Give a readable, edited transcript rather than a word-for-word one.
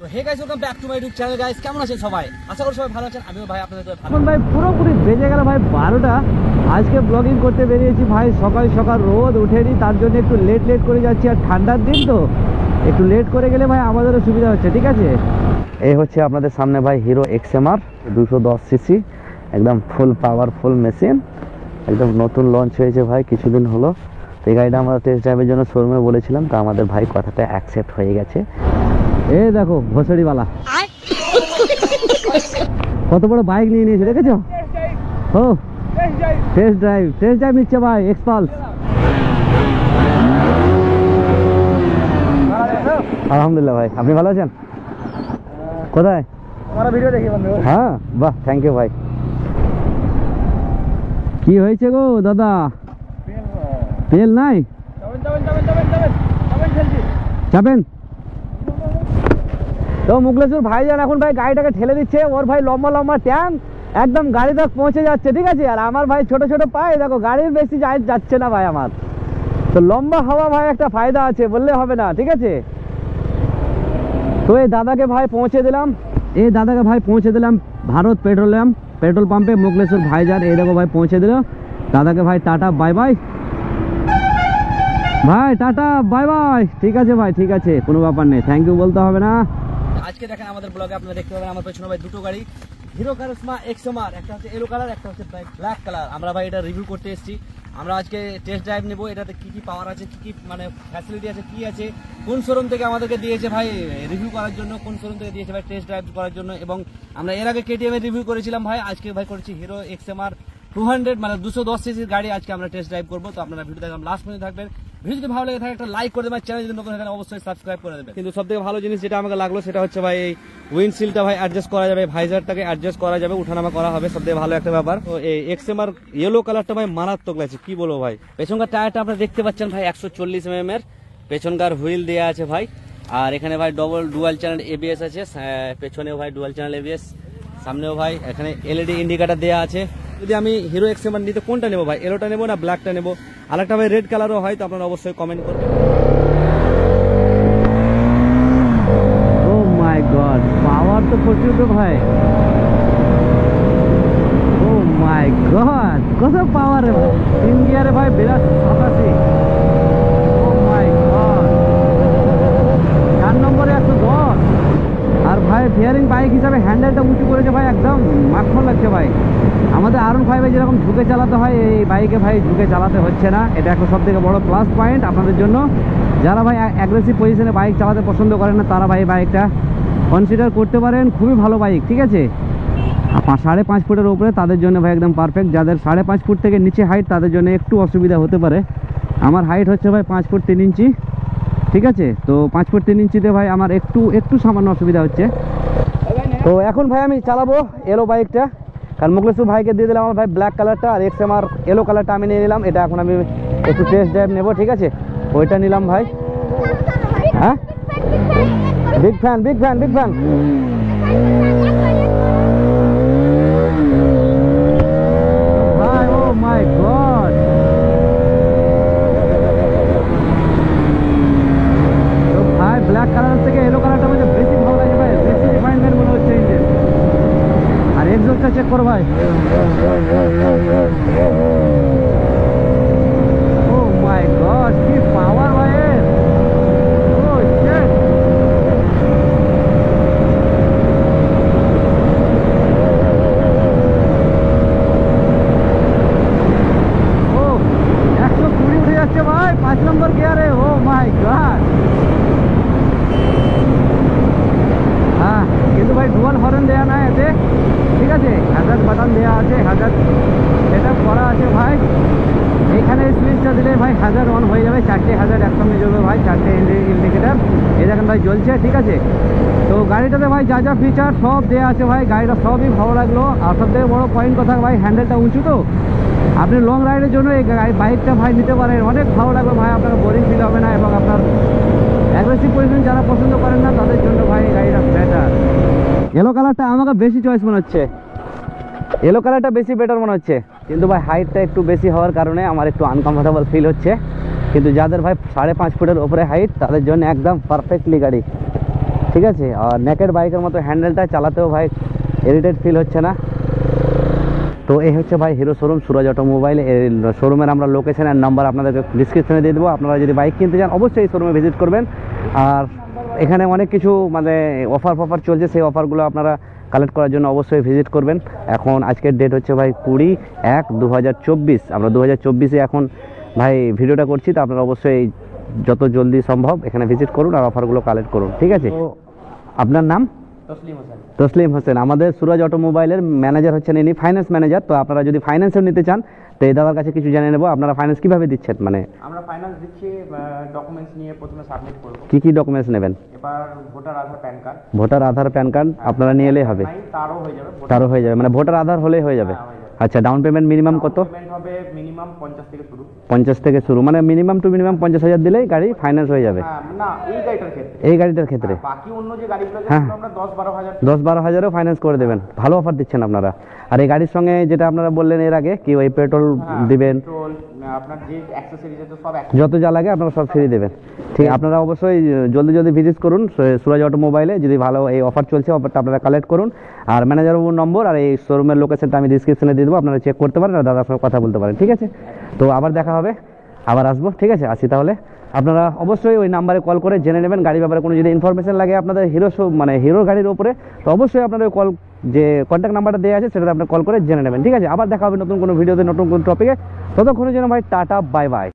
তো hey guys, welcome back to my YouTube channel. Guys, কেমন আছেন সবাই? আশা করি সবাই ভালো আছেন। আমিও ভাই আপনাদের তো ভালো। এখন ভাই পুরোপুরি বেজে গেল ভাই 12টা। আজকে ব্লগিং করতে বেরিয়েছি ভাই, সকাল সকাল রোদ ওঠেনি, তার জন্য একটু লেট করে যাচ্ছি। আর ঠান্ডার দিন তো একটু লেট করে গেলে ভাই আমাদেরও সুবিধা হচ্ছে, ঠিক আছে। এই হচ্ছে আপনাদের সামনে ভাই হিরো এক্সএমআর 210 সিসি, একদম ফুল পাওয়ারফুল মেশিন, একদম নতুন লঞ্চ হয়েছে ভাই কিছুদিন হলো। এই গাড়িটা আমরা টেস্ট ড্রাইভের জন্য শোরুমে বলেছিলাম, তো আমাদের ভাই কথাটা অ্যাকসেপ্ট হয়ে গেছে। এই দেখো ঘোষড়িওয়ালা কত বড় বাইক নিয়ে নিয়েছে, দেখেছো? ও টেস্ট ড্রাইভ নিচ্ছে ভাই এক্সপালস। আলহামদুলিল্লাহ ভাই, আপনি ভালো আছেন? কোথায়? ভিডিও দেখি বন্ধু। হ্যাঁ, বাহ, থ্যাংক ইউ ভাই। কি হয়েছে গো দাদা? তেল নাই? যাবেন তো মুকলেশ্বর ভাইজান এখন ভাই গাড়িটাকে ঠেলে দিচ্ছে। ওর ভাই লম্বা লম্বা ট্যাঙ্ক, একদম গাড়ি তক পৌঁছে যাচ্ছে, ঠিক আছে। আর আমার ভাই ছোট ছোট পায়ে, দেখো গাড়ির বেশি যাচ্ছে না ভাই আমার। তো লম্বা হওয়া ভাই একটা ফায়দা আছে, বললে হবে না, ঠিক আছে। তো এই দাদাকে ভাই পৌঁছে দিলাম ভারত পেট্রোল পাম্পে। মুকলেশ্বর ভাইজান এই দেখো ভাই পৌঁছে দিল। দাদাকে ভাই টাটা বাই বাই ভাই, টাটা বাই বাই। ঠিক আছে ভাই, ঠিক আছে, কোনো ব্যাপার নেই, থ্যাংক ইউ বলতে হবে না। আজকে দেখেন আমাদের ব্লগে আপনারা দেখতে পাবেন আমার পেছনে ভাই দুটো গাড়ি, হিরো কারিশমা এক্সএমআর, একটা হচ্ছে ইয়েলো কালার, একটা হচ্ছে ব্ল্যাক কালার। আমরা ভাই এটা রিভিউ করতে এসেছি। আমরা আজকে টেস্ট ড্রাইভ নেবো, এটাতে কি কি পাওয়ার আছে, কি কি মানে ফ্যাসিলিটি আছে, কি আছে, কোন শোরুম থেকে আমাদেরকে দিয়েছে ভাই রিভিউ করার জন্য, কোন শোরুম থেকে দিয়েছে ভাই টেস্ট ড্রাইভ করার জন্য। এবং আমরা এর আগে কেটিএম এর রিভিউ করেছিলাম ভাই, আজকে ভাই করেছি হিরো এক্সএমআর 200 মানে 210 সিসির গাড়ি আজকে আমরা টেস্ট ড্রাইভ করবো। তো আপনারা ভিডিও দেখলাম লাস্ট পর্যন্ত থাকবেন। ভিডিও যদি ভালো লাগে থাকে একটা লাইক করে দেবেন, চ্যানেল যদি নতুন থাকেন অবশ্যই সাবস্ক্রাইব করে দেবেন। কিন্তু সবথেকে ভালো জিনিস যেটা আমাকে লাগলো সেটা হচ্ছে ভাই এই উইন্ডশিল্ডটা ভাই অ্যাডজাস্ট করা যাবে, ভাইজারটাকে অ্যাডজাস্ট করা যাবে, উঠানামা করা হবে, সবথেকে ভালো একটা ব্যাপার। তো এই এক্সএমআর ইয়েলো কালারটা ভাই মারাত্মক লাগছে, কি বলবো ভাই। পেছনকার টায়ারটা আপনারা দেখতে পাচ্ছেন ভাই 140 mm এর পেছনকার হুইল দেওয়া আছে ভাই। আর এখানে ভাই ডুয়াল চ্যানেল এবিএস আছে, পেছনেও ভাই ডুয়াল চ্যানেল এবিএস, সামনেও ভাই এখানে এলইডি ইন্ডিকেটর দেওয়া আছে। যদি আমি হিরো এক্সএমআর নিতে কোনটা নেবো ভাই, এলোটা নেবো না ব্ল্যাকটা নেবো? আরেকটা ভাই রেড কালারও হয়, তো আপনারা অবশ্যই কমেন্ট করবেন। ও মাই গড, পাওয়ার তো প্রচুর তো ভাই। ও মাই গড, কত পাওয়ার ইন্ডিয়ারে ভাই, বিরাট 87। ও মাই গড, 4 নম্বরে 110। আর ভাই ফিয়ারিং বাইক হিসাবে হ্যান্ডেলটা উঁচু করেছে ভাই, একদম মাখন লাগছে ভাই। আমাদের R15 যেরকম ঝুঁকে চালাতে হয়, এই বাইকে ভাই ঝুঁকে চালাতে হচ্ছে না। এটা একটা সব থেকে বড় প্লাস পয়েন্ট আপনাদের জন্য। যারা ভাই অ্যাগ্রেসিভ পজিশনে বাইক চালাতে পছন্দ করেন না, তারা ভাই বাইকটা কনসিডার করতে পারেন, খুবই ভালো বাইক, ঠিক আছে। 5.5 ফুটের উপরে তাদের জন্য ভাই একদম পারফেক্ট। যাদের 5.5 ফুট থেকে নিচে হাইট, তাদের জন্য একটু অসুবিধা হতে পারে। আমার হাইট হচ্ছে ভাই 5 ফুট 3 ইঞ্চি, ঠিক আছে। তো 5 ফুট 3 ইঞ্চিতে ভাই আমার একটু সামান্য অসুবিধা হচ্ছে। তো এখন ভাই আমি চালাবো এলো বাইকটা, কারণ মুকলেশ্বর ভাইকে দিয়ে দিলাম আমার ভাই ব্ল্যাক কালারটা, আর এক্সএমআর এলো কালারটা আমি নিয়ে নিলাম। এটা এখন আমি একটু টেস্ট ড্রাইভ নেবো, ঠিক আছে। ওইটা নিলাম ভাই। হ্যাঁ, বিগ ফ্যান। ভাই ও মাই গড, তো ভাই ব্ল্যাক কালার থেকে এলো কালারটা মধ্যে বেশি ভালো লাগে ভাই, বেশি রিফাইনমেন্ট মনে হচ্ছে ইঞ্জিন। আর এক্সস্টটা চেক করো ভাই। ও মাই গড, কি পাওয়ার ভাই এর। ও শিট, ও 120 উঠে যাচ্ছে ভাই 5 নম্বর গিয়ারে। ও মাই গড। হ্যাঁ, কিন্তু ভাই ডুয়াল হর্ন দেওয়া নাই এতে, ঠিক আছে। হ্যাজার্ড বাটন দেওয়া আছে, হ্যাজার্ড সেটআপ করা আছে ভাই। এইখানে সুইচটা দিলে ভাই হ্যাজার্ড অন হয়ে যাবে, 4টে হ্যাজার্ড একসঙ্গে জ্বলবে ভাই, 4টে ইন্ডিকেটার এই দেখেন ভাই জ্বলছে, ঠিক আছে। তো গাড়িটাতে ভাই যা ফিচার সব দেওয়া আছে ভাই, গাড়িটা সবই ভালো লাগলো। আর সবথেকে বড় পয়েন্ট কথা ভাই, হ্যান্ডেলটা উঁচু, তো আপনি লং রাইডের জন্য এই বাইকটা ভাই নিতে পারেন, অনেক ভালো লাগবে ভাই, আপনার বোরিং ফিল হবে না। এবং আপনার অ্যাগ্রেসিভ পজিশন যারা পছন্দ করেন না, তাদের জন্য ভাই গাড়িটা বেটার। ইয়েলো কালারটা আমাকে বেশি চয়েস মনে হচ্ছে, ইয়েলো কালারটা বেশি বেটার মনে হচ্ছে। কিন্তু ভাই হাইটটা একটু বেশি হওয়ার কারণে আমার একটু আনকমফোর্টেবল ফিল হচ্ছে। কিন্তু যাদের ভাই 5.5 ফুটের উপরে হাইট, তাদের জন্য একদম পারফেক্টলি গাড়ি। ঠিক আছে। আর নেকেড বাইকের মতো হ্যান্ডেলটা চালাতেও ভাই ইরিটেট ফিল হচ্ছে না। তো এই হচ্ছে ভাই হিরো শোরুম সুরাজ অটোমোবাইল। এই শোরুমের আমরা লোকেশন আর নাম্বার আপনাদেরকে ডিসক্রিপশনে দিয়ে দেবো। আপনারা যদি বাইক কিনতে চান অবশ্যই এই শোরুমে ভিজিট করবেন। আর এখানে অনেক কিছু মানে অফার চলছে, সেই অফারগুলো আপনারা কালেক্ট করার জন্য অবশ্যই ভিজিট করবেন। এখন আজকের ডেট হচ্ছে ভাই 20/1/2024। আমরা 2024-এ এখন ভাই ভিডিওটা করছি, তো আপনারা অবশ্যই যত জলদি সম্ভব এখানে ভিজিট করুন আর অফারগুলো কালেক্ট করুন, ঠিক আছে। তো আপনার নাম? তসলিম হোসেন। আমাদের সুরাজ অটোমোবাইলের ম্যানেজার হচ্ছেন ইনি, ফাইন্যান্স ম্যানেজার। তো আপনারা যদি ফাইন্যান্সও নিতে চান তো এই দাদার কাছে কিছু জেনে নেব। আপনারা ফাইন্যান্স কিভাবে দিচ্ছেন? মানে আমরা ফাইন্যান্স দিচ্ছি, ডকুমেন্টস নিয়ে প্রথমে সাবমিট করব। কি ডকুমেন্টস নেবেন? এবার ভোটার আধার প্যান কার্ড। ভোটার আধার প্যান কার্ড আপনারা নিয়ে এলেই হবে? তারও হয়ে যাবে। তারও হয়ে যাবে, মানে ভোটার আধার হলেই হয়ে যাবে। আচ্ছা, ডাউন পেমেন্ট মিনিমাম কত? পেমেন্ট হবে মিনিমাম 50 থেকে শুরু। 50 থেকে শুরু, মানে মিনিমাম টু মিনিমাম 50,000 দিলেই গাড়ি ফাইন্যান্স হয়ে যাবে? না, এই গাড়িটার ক্ষেত্রে। এই গাড়িটার ক্ষেত্রে বাকি অন্য যে গাড়িগুলো আছে হ্যাঁ, আমরা 10-12 হাজার 10-12 হাজারও ফাইন্যান্স করে দেবেন। ভালো অফার দিচ্ছেন আপনারা। আর এই গাড়ির সঙ্গে যেটা আপনারা বললেন এর আগে কি ওই পেট্রোল দিবেন, পেট্রোল, আপনার যে অ্যাক্সেসরিজ আছে সব যত যা লাগে আপনারা সব ফ্রি দেবেন। ঠিক, আপনারা অবশ্যই জলদি ভিজিট করুন সুরাজ অটোমোবাইলে। যদি ভালো এই অফার চলছে, অফারটা আপনারা কালেক্ট করুন। আর ম্যানেজার বাবুর নম্বর আর এই শোরুমের লোকেশনটা আমি ডিসক্রিপশনে দিয়ে দেবো, আপনারা চেক করতে পারেন আর দাদার সঙ্গে কথা বলতে পারেন, ঠিক আছে। তো আবার দেখা হবে, আবার আসবো, ঠিক আছে। আসি তাহলে। আপনারা অবশ্যই ওই নাম্বারে কল করে জেনে নেবেন গাড়ি ব্যাপারে কোনো যদি ইনফরমেশন লাগে আপনাদের মানে হিরো গাড়ির উপরে, তো অবশ্যই আপনাদের কল যে কন্ট্যাক্ট নাম্বারটা দেওয়া আছে সেটাতে আপনারা কল করে জেনে নেবেন, ঠিক আছে। আবার দেখা হবে নতুন কোনো ভিডিওতে নতুন কোনো টপিকে। ততক্ষণের জন্য ভাই টাটা, বাই বাই।